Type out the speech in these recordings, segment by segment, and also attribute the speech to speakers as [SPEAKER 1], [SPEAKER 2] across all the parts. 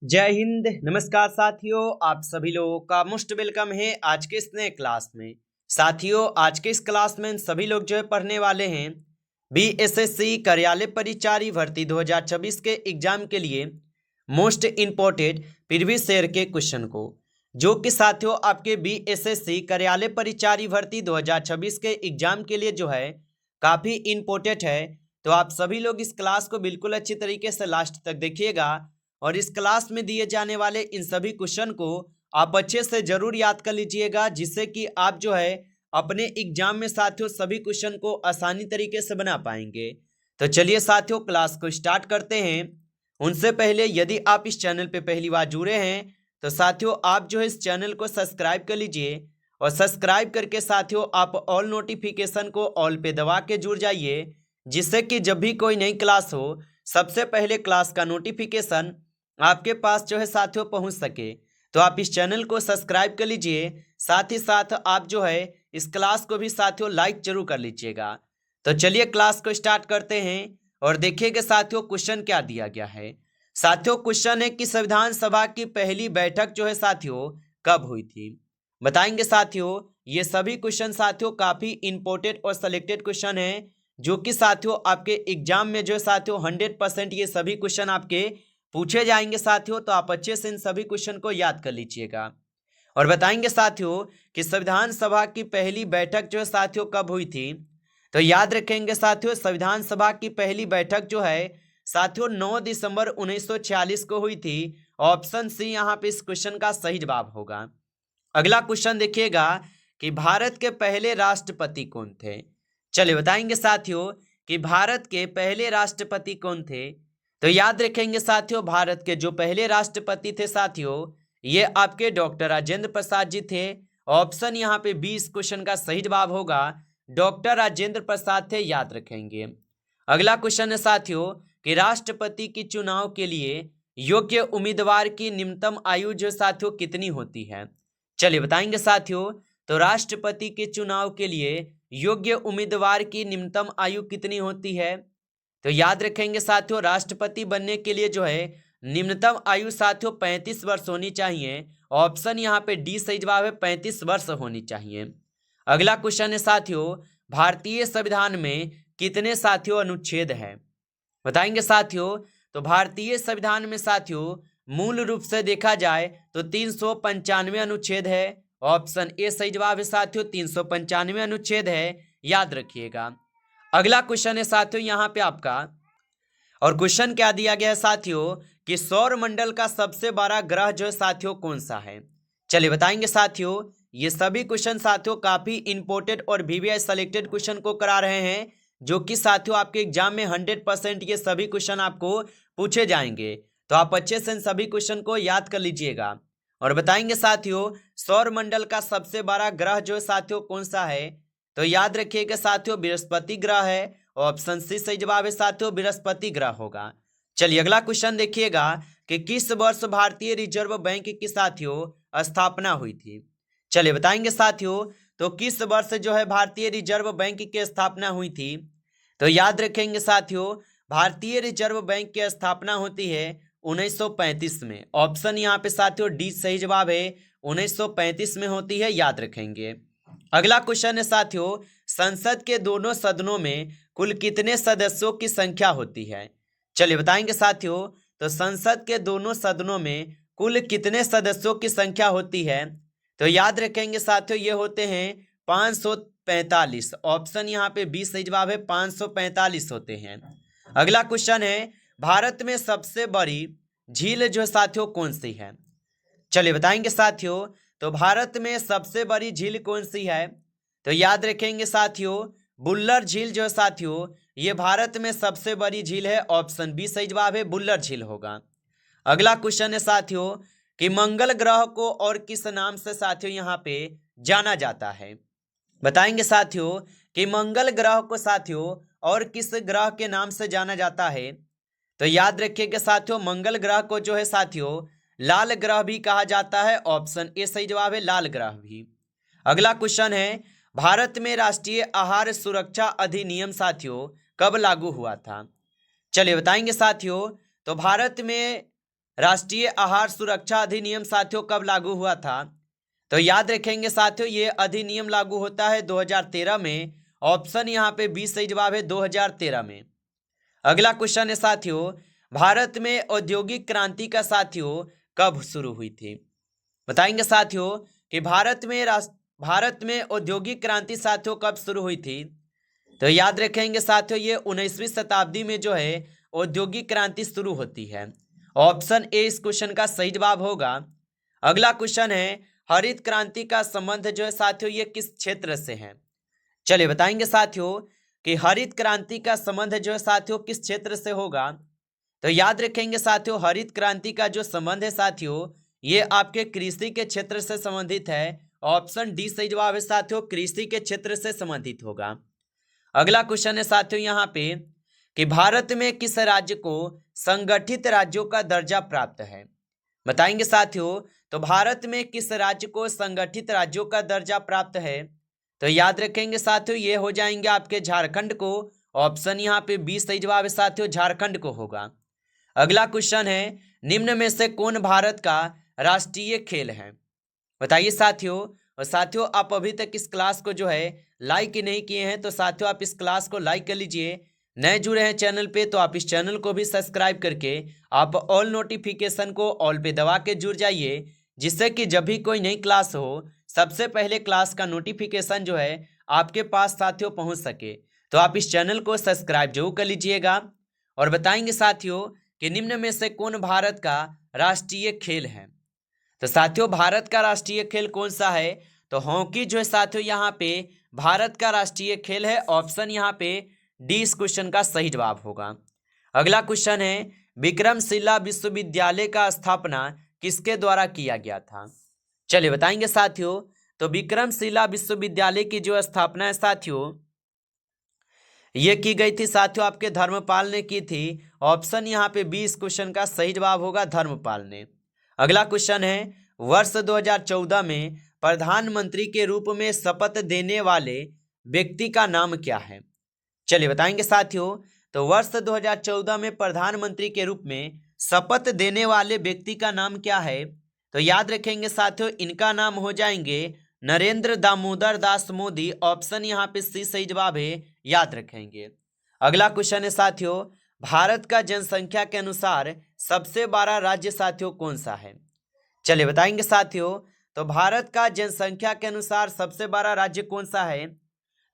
[SPEAKER 1] जय हिंद। नमस्कार साथियों, आप सभी लोगों का मोस्ट वेलकम है आज के इस नए क्लास में। साथियों, आज के इस क्लास में सभी लोग जो है पढ़ने वाले हैं बीएसएससी कार्यालय परिचारी भर्ती 2026 के एग्जाम के लिए मोस्ट इम्पोर्टेंट प्रीवियस ईयर के क्वेश्चन को, जो कि साथियों आपके बीएसएससी कार्यालय परिचारी भर्ती 2026 के एग्जाम के लिए जो है काफ़ी इम्पोर्टेंट है। तो आप सभी लोग इस क्लास को बिल्कुल अच्छी तरीके से लास्ट तक देखिएगा और इस क्लास में दिए जाने वाले इन सभी क्वेश्चन को आप अच्छे से जरूर याद कर लीजिएगा, जिससे कि आप जो है अपने एग्जाम में साथियों सभी क्वेश्चन को आसानी तरीके से बना पाएंगे। तो चलिए साथियों क्लास को स्टार्ट करते हैं। उनसे पहले यदि आप इस चैनल पे पहली बार जुड़े हैं तो साथियों आप जो है इस चैनल को सब्सक्राइब कर लीजिए और सब्सक्राइब करके साथियों आप ऑल नोटिफिकेशन को ऑल पे दबा के जुड़ जाइए, जिससे कि जब भी कोई नई क्लास हो सबसे पहले क्लास का नोटिफिकेशन आपके पास जो है साथियों पहुंच सके। तो आप इस चैनल को सब्सक्राइब कर लीजिए, साथ ही साथ आप जो है इस क्लास को भी साथियों लाइक जरूर कर लीजिएगा। तो चलिए क्लास को स्टार्ट करते हैं और देखिएगा साथियों क्वेश्चन क्या दिया गया है। साथियों क्वेश्चन है कि संविधान सभा की पहली बैठक जो है साथियों कब हुई थी। बताएंगे साथियों। ये सभी क्वेश्चन साथियों काफी इंपॉर्टेंट और सिलेक्टेड क्वेश्चन है, जो कि साथियों आपके एग्जाम में जो है साथियों 100% ये सभी क्वेश्चन आपके पूछे जाएंगे साथियों। तो आप अच्छे से इन सभी क्वेश्चन को याद कर लीजिएगा और बताएंगे साथियों कि संविधान सभा की पहली बैठक जो है साथियों कब हुई थी। तो याद रखेंगे साथियों संविधान सभा की पहली बैठक जो है साथियों 9 दिसंबर 1946 को हुई थी। ऑप्शन सी यहाँ पे इस क्वेश्चन का सही जवाब होगा। अगला क्वेश्चन देखिएगा कि भारत के पहले राष्ट्रपति कौन थे। चलिए बताएंगे साथियों कि भारत के पहले राष्ट्रपति कौन थे। तो याद रखेंगे साथियों भारत के जो पहले राष्ट्रपति थे साथियों ये आपके डॉक्टर राजेंद्र प्रसाद जी थे। ऑप्शन यहाँ पे 20 क्वेश्चन का सही जवाब होगा, डॉक्टर राजेंद्र प्रसाद थे, याद रखेंगे। अगला क्वेश्चन है साथियों कि राष्ट्रपति के चुनाव के लिए योग्य उम्मीदवार की न्यूनतम आयु जो साथियों कितनी होती है। चलिए बताएंगे साथियों। तो राष्ट्रपति के चुनाव के लिए योग्य उम्मीदवार की न्यूनतम आयु कितनी होती है। तो याद रखेंगे साथियों राष्ट्रपति बनने के लिए जो है निम्नतम आयु साथियों 35 वर्ष होनी चाहिए। ऑप्शन यहाँ पे डी सही जवाब है, 35 वर्ष होनी चाहिए। अगला क्वेश्चन है साथियों भारतीय संविधान में कितने साथियों अनुच्छेद है। बताएंगे साथियों। तो भारतीय संविधान में साथियों मूल रूप से देखा जाए तो 395 अनुच्छेद है। ऑप्शन ए सही जवाब है साथियों, 395 अनुच्छेद है, याद रखिएगा। अगला क्वेश्चन है साथियों यहाँ पे आपका, और क्वेश्चन क्या दिया गया है साथियों कि सौर मंडल का सबसे बड़ा ग्रह जो है साथियों कौन सा है। चलिए बताएंगे साथियों। ये सभी क्वेश्चन साथियों काफी इंपॉर्टेंट और वीवीआई सेलेक्टेड क्वेश्चन को करा रहे हैं, जो कि साथियों आपके एग्जाम में 100% ये सभी क्वेश्चन आपको पूछे जाएंगे। तो आप अच्छे से इन सभी क्वेश्चन को याद कर लीजिएगा और बताएंगे साथियों सौर मंडल का सबसे बड़ा ग्रह जो है साथियों कौन सा है। तो याद रखिएगा साथियों बृहस्पति ग्रह है। ऑप्शन सी सही जवाब है साथियों, बृहस्पति ग्रह होगा। चलिए अगला क्वेश्चन देखिएगा कि किस वर्ष भारतीय रिजर्व बैंक की साथियों स्थापना हुई थी। चलिए बताएंगे साथियों। तो किस वर्ष जो है भारतीय रिजर्व बैंक की स्थापना हुई थी। तो याद रखेंगे साथियों भारतीय रिजर्व बैंक की स्थापना होती है 1935 में। ऑप्शन यहाँ पे साथियों डी सही जवाब है, 1935 में होती है, याद रखेंगे। अगला क्वेश्चन है साथियों संसद के दोनों सदनों में कुल कितने सदस्यों की संख्या होती है। चलिए बताएंगे साथियों। तो संसद के दोनों सदनों में कुल कितने सदस्यों की संख्या होती है। तो याद रखेंगे साथियों ये होते हैं 545। ऑप्शन यहाँ पे 20 सही जवाब है, 545 होते हैं। अगला क्वेश्चन है भारत में सबसे बड़ी झील जो साथियों कौन सी है। चलिए बताएंगे साथियों। तो भारत में सबसे बड़ी झील कौन सी है। तो याद रखेंगे साथियों बुल्लर झील जो है साथियों ये भारत में सबसे बड़ी झील है। ऑप्शन बी सही जवाब है, बुल्लर झील होगा। अगला क्वेश्चन है साथियों कि मंगल ग्रह को और किस नाम से साथियों यहाँ पे जाना जाता है। बताएंगे साथियों कि मंगल ग्रह को साथियों और किस ग्रह के नाम से जाना जाता है। तो याद रखिएगा साथियों मंगल ग्रह को जो है साथियों लाल ग्रह भी कहा जाता है। ऑप्शन ए सही जवाब है, लाल ग्रह भी। अगला क्वेश्चन है भारत में राष्ट्रीय आहार सुरक्षा अधिनियम साथियों कब लागू हुआ था। चलिए बताएंगे साथियों। तो भारत में राष्ट्रीय आहार सुरक्षा अधिनियम साथियों कब लागू हुआ था? तो याद रखेंगे साथियों, ये अधिनियम लागू होता है 2013 में। ऑप्शन यहाँ पे बी सही जवाब है, 2013 में। अगला क्वेश्चन है साथियों, भारत में औद्योगिक क्रांति का साथियों कब शुरू हुई थी? बताएंगे साथियों कि भारत में औद्योगिक क्रांति साथियों कब शुरू हुई थी? तो याद रखेंगे साथियों, ये 19वीं शताब्दी में जो है औद्योगिक क्रांति शुरू होती है। ऑप्शन ए इस क्वेश्चन का सही जवाब होगा। अगला क्वेश्चन है, हरित क्रांति का संबंध जो है साथियों ये किस क्षेत्र से है? चलिए बताएंगे साथियों कि हरित क्रांति का संबंध जो है साथियों किस क्षेत्र से होगा। तो याद रखेंगे साथियों, हरित क्रांति का जो संबंध है साथियों ये आपके कृषि के क्षेत्र से संबंधित है। ऑप्शन डी सही जवाब है साथियों, कृषि के क्षेत्र से संबंधित होगा। अगला क्वेश्चन है साथियों यहाँ पे कि भारत में किस राज्य को संगठित राज्यों का दर्जा प्राप्त है? बताएंगे साथियों, तो भारत में किस राज्य को संगठित राज्यों का दर्जा प्राप्त है? तो याद रखेंगे साथियों, ये हो जाएंगे आपके झारखंड को। ऑप्शन यहाँ पे बी सही जवाब है साथियों, झारखंड को होगा। अगला क्वेश्चन है, निम्न में से कौन भारत का राष्ट्रीय खेल है? बताइए साथियों। और साथियों आप अभी तक इस क्लास को जो है लाइक नहीं किए हैं तो साथियों आप इस क्लास को लाइक कर लीजिए। नए जुड़े हैं चैनल पे तो आप इस चैनल को भी सब्सक्राइब करके आप ऑल नोटिफिकेशन को ऑल पे दबा के जुड़ जाइए, जिससे कि जब भी कोई नई क्लास हो सबसे पहले क्लास का नोटिफिकेशन जो है आपके पास साथियों पहुंच सके। तो आप इस चैनल को सब्सक्राइब जरूर कर लीजिएगा। और बताएंगे साथियों कि निम्न में से कौन भारत का राष्ट्रीय खेल है? तो साथियों भारत का राष्ट्रीय खेल कौन सा है? तो हॉकी जो है साथियों यहाँ पे भारत का राष्ट्रीय खेल है। ऑप्शन यहाँ पे डी इस क्वेश्चन का सही जवाब होगा। अगला क्वेश्चन है, विक्रमशिला विश्वविद्यालय का स्थापना किसके द्वारा किया गया था? चलिए बताएंगे साथियों, तो विक्रमशिला विश्वविद्यालय की जो स्थापना है साथियों ये की गई थी साथियों आपके धर्मपाल ने की थी। ऑप्शन यहाँ पे बी इस क्वेश्चन का सही जवाब होगा, धर्मपाल ने। अगला क्वेश्चन है, वर्ष 2014 में प्रधानमंत्री के रूप में शपथ देने वाले व्यक्ति का नाम क्या है? चलिए बताएंगे साथियों, तो वर्ष 2014 में प्रधानमंत्री के रूप में शपथ देने वाले व्यक्ति का नाम क्या है? तो याद रखेंगे साथियों, इनका नाम हो जाएंगे नरेंद्र दामोदर दास मोदी। ऑप्शन यहाँ पे सी सही जवाब है, याद रखेंगे। अगला क्वेश्चन है साथियों, भारत का जनसंख्या के अनुसार सबसे बड़ा राज्य साथियों कौन सा है? चलिए बताएंगे साथियों, तो भारत का जनसंख्या के अनुसार सबसे बड़ा राज्य कौन सा है?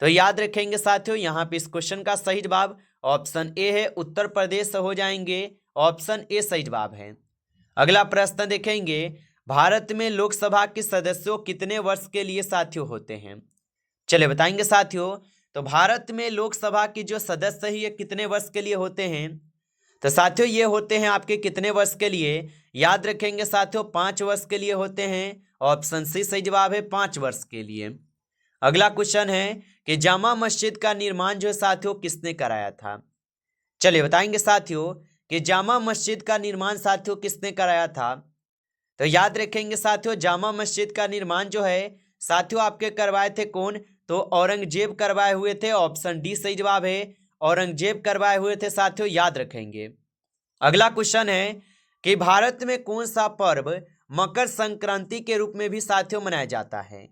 [SPEAKER 1] तो याद रखेंगे साथियों, यहाँ पे इस क्वेश्चन का सही जवाब ऑप्शन ए है, उत्तर प्रदेश हो जाएंगे। ऑप्शन ए सही जवाब है। अगला प्रश्न देखेंगे, भारत में लोकसभा के सदस्यों कितने वर्ष के लिए साथियों होते हैं? चलिए बताएंगे साथियों, तो भारत में लोकसभा की जो सदस्य है ये कितने वर्ष के लिए होते हैं? तो साथियों ये होते हैं आपके कितने वर्ष के लिए? याद रखेंगे साथियों, 5 वर्ष के लिए होते हैं। ऑप्शन सी सही जवाब है, 5 वर्ष के लिए। अगला क्वेश्चन है कि जामा मस्जिद का निर्माण जो है साथियों किसने कराया था? चलिए बताएंगे साथियों कि जामा मस्जिद का निर्माण साथियों किसने कराया था? तो याद रखेंगे साथियों, जामा मस्जिद का निर्माण जो है साथियों आपके करवाए थे कौन? तो औरंगजेब करवाए हुए थे। ऑप्शन डी सही जवाब है, औरंगजेब करवाए हुए थे साथियों, याद रखेंगे। अगला क्वेश्चन है कि भारत में कौन सा पर्व मकर संक्रांति के रूप में भी साथियों मनाया जाता है?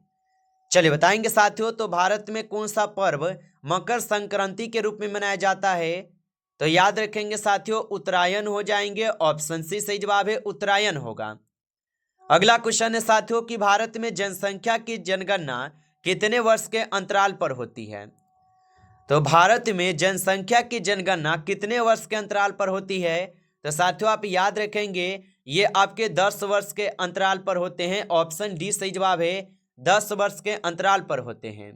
[SPEAKER 1] चलिए बताएंगे साथियों, तो भारत में कौन सा पर्व मकर संक्रांति के रूप में मनाया जाता है? तो याद रखेंगे साथियों, उत्तरायण हो जाएंगे। ऑप्शन सी सही जवाब है, उत्तरायण होगा। अगला क्वेश्चन है साथियों कि भारत में जनसंख्या की जनगणना कितने वर्ष के अंतराल पर होती है? तो भारत में जनसंख्या की जनगणना कितने वर्ष के अंतराल पर होती है? तो साथियों आप याद रखेंगे ये आपके 10 वर्ष के अंतराल पर होते हैं। ऑप्शन डी सही जवाब है, 10 वर्ष के अंतराल पर होते हैं।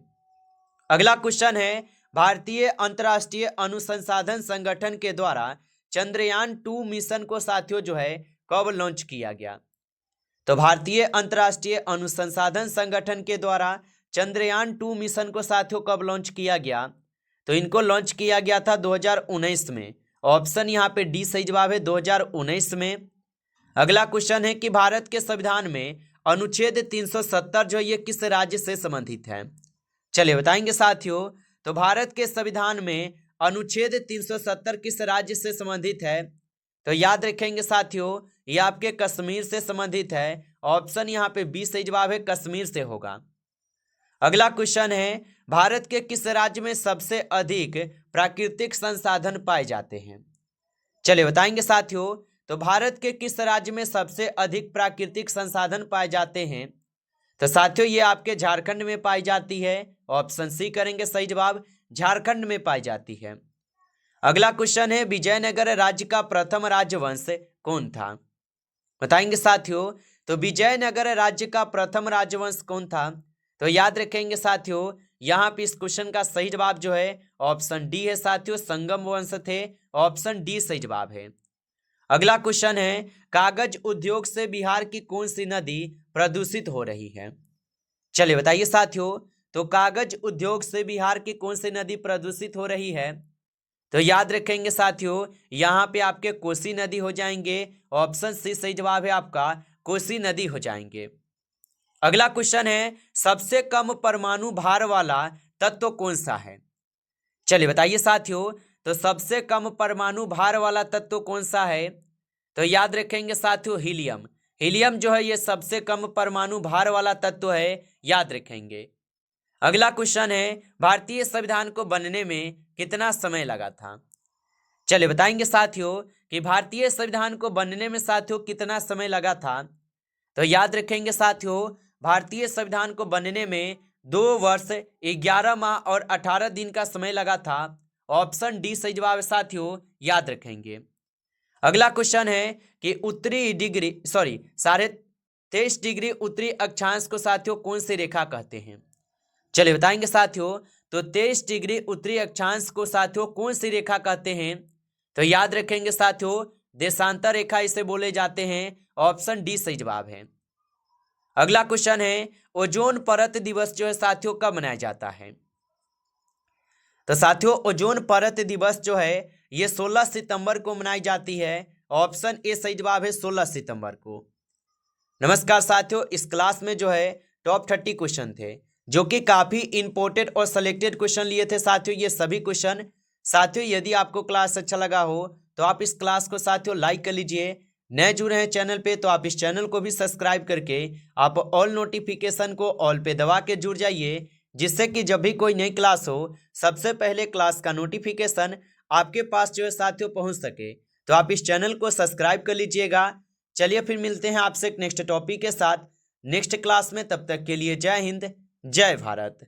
[SPEAKER 1] अगला क्वेश्चन है, भारतीय अंतर्राष्ट्रीय अनुसंधान संगठन के द्वारा चंद्रयान 2 मिशन को साथियों जो है कब लॉन्च किया गया? तो भारतीय अंतर्राष्ट्रीय अनुसंधान संगठन के द्वारा चंद्रयान 2 मिशन को साथियों कब लॉन्च किया गया? तो इनको लॉन्च किया गया था 2019 में। ऑप्शन यहाँ पे डी सही जवाब है, 2019 में। अगला क्वेश्चन है कि भारत के संविधान में अनुच्छेद 370 जो ये किस राज्य से संबंधित है? चलिए बताएंगे साथियों, तो भारत के संविधान में अनुच्छेद 370 किस राज्य से संबंधित है? तो याद रखेंगे साथियों, ये आपके कश्मीर से संबंधित है। ऑप्शन यहाँ पे बी सही जवाब है, कश्मीर से होगा। अगला क्वेश्चन है, भारत के किस राज्य में सबसे अधिक प्राकृतिक संसाधन पाए जाते हैं? चलिए बताएंगे साथियों। तो भारत के किस राज्य में सबसे अधिक प्राकृतिक संसाधन पाए जाते हैं? तो साथियों ये आपके झारखंड में पाई जाती है। ऑप्शन सी करेंगे सही जवाब, झारखंड में पाई जाती है। अगला क्वेश्चन है, विजयनगर राज्य का प्रथम राजवंश कौन था? बताएंगे साथियों। तो विजयनगर राज्य का प्रथम राजवंश कौन था? तो याद रखेंगे साथियों, यहाँ पे इस क्वेश्चन का सही जवाब जो है ऑप्शन डी है साथियों, संगम वंश थे। ऑप्शन डी सही जवाब है। अगला क्वेश्चन है, कागज उद्योग से बिहार की कौन सी नदी प्रदूषित हो रही है? चलिए बताइए साथियों। तो कागज उद्योग से बिहार की कौन सी नदी प्रदूषित हो रही है? तो याद रखेंगे साथियों, यहाँ पे आपके कोसी नदी हो जाएंगे। ऑप्शन सी सही जवाब है आपका, कोसी नदी हो जाएंगे। अगला क्वेश्चन है, सबसे कम परमाणु भार वाला तत्व कौन सा है? चलिए बताइए साथियों। तो सबसे कम परमाणु भार वाला तत्व कौन सा है? तो याद रखेंगे साथियों, हीलियम। हीलियम जो है ये सबसे कम परमाणु भार वाला तत्व है, याद रखेंगे। अगला क्वेश्चन है, भारतीय संविधान को बनने में कितना समय लगा था? चलिए बताएंगे साथियों कि भारतीय संविधान को बनने में साथियों कितना समय लगा था। तो याद रखेंगे साथियों, भारतीय संविधान को बनने में 2 वर्ष 11 माह और 18 दिन का समय लगा था। ऑप्शन डी सही जवाब है साथियों, याद रखेंगे। अगला क्वेश्चन है कि उत्तरी 23.5 डिग्री उत्तरी अक्षांश को साथियों कौन सी रेखा कहते हैं? चलिए बताएंगे साथियों। तो 23 डिग्री उत्तरी अक्षांश को साथियों कौन सी रेखा कहते हैं? तो याद रखेंगे साथियों, देशांतर रेखा इसे बोले जाते हैं। ऑप्शन डी सही जवाब है। अगला क्वेश्चन है, ओजोन परत दिवस जो है साथियों कब मनाया जाता है? तो साथियों ओजोन परत दिवस जो है ये 16 सितंबर को मनाई जाती है। ऑप्शन ए सही जवाब है, 16 सितंबर को। नमस्कार साथियों, इस क्लास में जो है टॉप 30 क्वेश्चन थे जो कि काफी इंपोर्टेंट और सिलेक्टेड क्वेश्चन लिए थे साथियों। ये सभी क्वेश्चन साथियों, यदि आपको क्लास अच्छा लगा हो तो आप इस क्लास को साथियों लाइक कर लीजिए। नए जुड़े हैं चैनल पे तो आप इस चैनल को भी सब्सक्राइब करके आप ऑल नोटिफिकेशन को ऑल पे दबा के जुड़ जाइए, जिससे कि जब भी कोई नई क्लास हो सबसे पहले क्लास का नोटिफिकेशन आपके पास जो है साथियों पहुंच सके। तो आप इस चैनल को सब्सक्राइब कर लीजिएगा। चलिए फिर मिलते हैं आपसे नेक्स्ट टॉपिक के साथ नेक्स्ट क्लास में। तब तक के लिए जय हिंद, जय भारत।